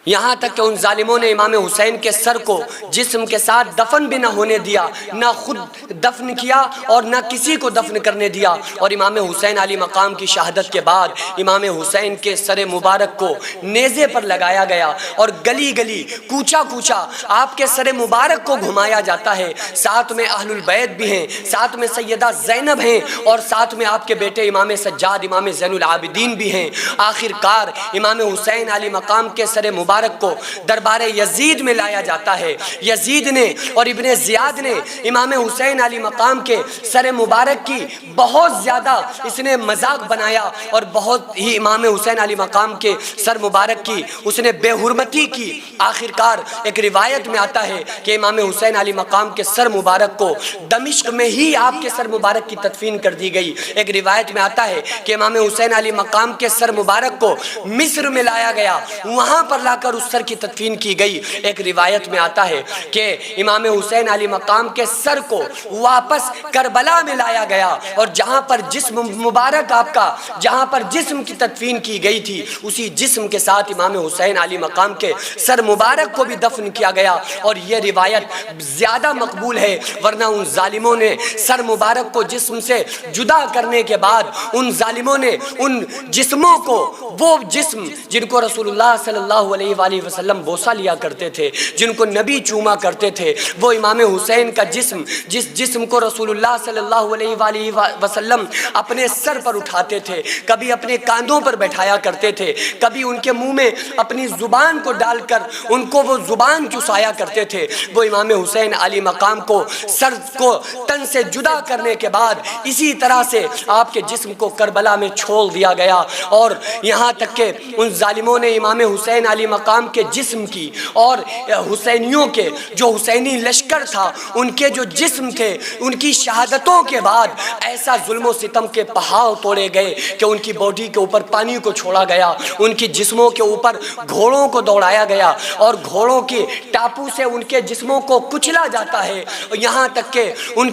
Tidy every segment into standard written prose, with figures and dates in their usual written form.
یہاں تک کہ ان ظالموں نے امام حسین کے سر کو جسم کے ساتھ دفن بھی نہ ہونے دیا، نہ خود دفن کیا اور نہ کسی کو دفن کرنے دیا۔ اور امام حسین علی مقام کی شہادت کے بعد امام حسین کے سر مبارک کو نیزے پر لگایا گیا اور گلی گلی کوچا کوچا آپ کے سر مبارک کو گھمایا جاتا ہے۔ ساتھ میں اہل البیت بھی ہیں، ساتھ میں سیدہ زینب ہیں، اور ساتھ میں آپ کے بیٹے امام سجاد امام زین العابدین بھی ہیں۔ آخر کار امام حسین علی مقام کے سر مبارک کو دربار یزید میں لایا جاتا ہے۔ یزید نے اور ابن زیاد نے امام حسین علی مقام کے سر مبارک کی بہت زیادہ اس نے مذاق بنایا اور بہت ہی امام حسین علی مقام کے سر مبارک کی اس نے بے حرمتی کی۔ آخر کار ایک روایت میں آتا ہے کہ امام حسین علی مقام کے سر مبارک کو دمشق میں ہی آپ کے سر مبارک کی تدفین کر دی گئی۔ ایک روایت میں آتا ہے کہ امام حسین علی مقام کے سر مبارک کو مصر میں لایا گیا، وہاں پر لا کر اس سر کی تدفین کی گئی۔ ایک روایت میں آتا ہے کہ امام حسین علی مقام کے سر کو واپس کربلا میں لایا گیا، اور جہاں پر جسم مبارک آپ کا، جہاں پر جسم کی تدفین کی گئی تھی، اسی جسم کے ساتھ امام حسین علی مقام کے سر مبارک کو بھی دفن کیا گیا۔ اور یہ روایت زیادہ مقبول ہے، ورنہ ان ظالموں نے سر مبارک کو جسم سے جدا کرنے کے بعد ان ظالموں نے ان جسموں کو، وہ جسم جن کو رسول اللہ صلی اللہ علیہ وآلہ وسلم بوسہ لیا کرتے تھے، جن کو نبی چوما کرتے تھے، وہ امام حسین کا جسم، جس جسم کو رسول اللہ صلی اللہ علیہ وآلہ وسلم اپنے سر پر اٹھاتے تھے، کبھی اپنے کاندھوں پر بیٹھایا کرتے تھے، کبھی ان کے منہ میں اپنی زبان کو ڈال کر ان کو وہ زبان چسایا کرتے تھے، وہ امام حسین علی مقام کو سر کو تن سے جدا کرنے کے بعد اسی طرح سے آپ کے جسم کو کربلا میں چھوڑ دیا گیا۔ اور یہاں تک کہ ان ظالموں نے امام حسین علی مقام کے جسم کی اور حسینیوں کے جو حسینی لشکر تھا ان کے جو جسم تھے، ان کی شہادتوں کے بعد ایسا ظلم و ستم کے پہاڑ توڑے گئے کہ ان کی باڈی کے اوپر پانی کو چھوڑا گیا، ان کی جسموں کے اوپر گھوڑوں کو دوڑایا گیا اور گھوڑوں کی ٹاپو سے ان کے جسموں کو کچلا جاتا ہے، یہاں تک کہ ان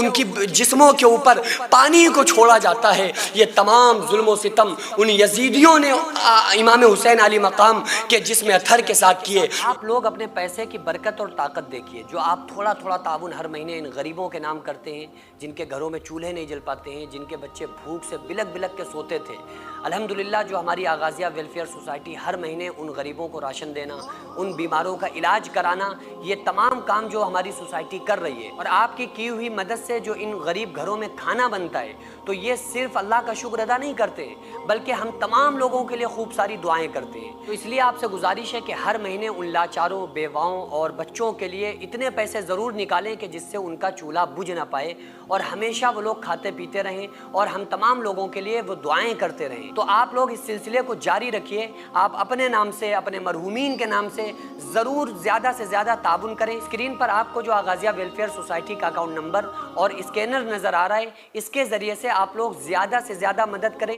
کی جسموں کے اوپر پانی کو چھوڑا جاتا ہے۔ یہ تمام ظلم و ستم ان یزیدیوں نے امام حسین علی مقام کے جسم اطہر کے ساتھ کیے۔ آپ لوگ اپنے پیسے کی برکت اور طاقت دیکھیے، جو آپ تھوڑا تھوڑا تعاون ہر مہینے ان غریبوں کے نام کرتے ہیں، جن کے گھروں میں چولہے نہیں جل پاتے ہیں، جن کے بچے بھوک سے بلک بلک کے سوتے تھے۔ الحمدللہ جو ہماری آغازیہ ویلفیئر سوسائٹی ہر مہینے ان غریبوں کو راشن دینا، ان بیماروں کا علاج کرانا، یہ تمام کام جو ہماری سوسائٹی کر رہی ہے، اور آپ کی ہوئی مدد سے جو ان غریب گھروں میں کھانا بنتا ہے، تو یہ صرف اللہ کا شکر ادا نہیں کرتے ہیں بلکہ ہم تمام لوگوں کے لیے خوب ساری دعائیں کرتے ہیں۔ تو اس لیے آپ سے گزارش ہے کہ ہر مہینے ان لاچاروں، بیواؤں اور بچوں کے لیے اتنے پیسے ضرور نکالیں کہ جس سے ان کا چولہا بجھ نہ پائے اور ہمیشہ وہ لوگ کھاتے پیتے رہیں، اور ہم تمام لوگوں کے لیے وہ دعائیں کرتے رہیں۔ تو آپ لوگ اس سلسلے کو جاری رکھیے، آپ اپنے نام سے، اپنے مرحومین کے نام سے ضرور زیادہ سے زیادہ تعاون کریں۔ اسکرین پر آپ کو جو آغازیہ ویلفیئر سوسائٹی کا اکاؤنٹ نمبر اور اسکینر نظر آ رہا ہے، اس کے ذریعے سے آپ لوگ زیادہ سے زیادہ مدد کریں۔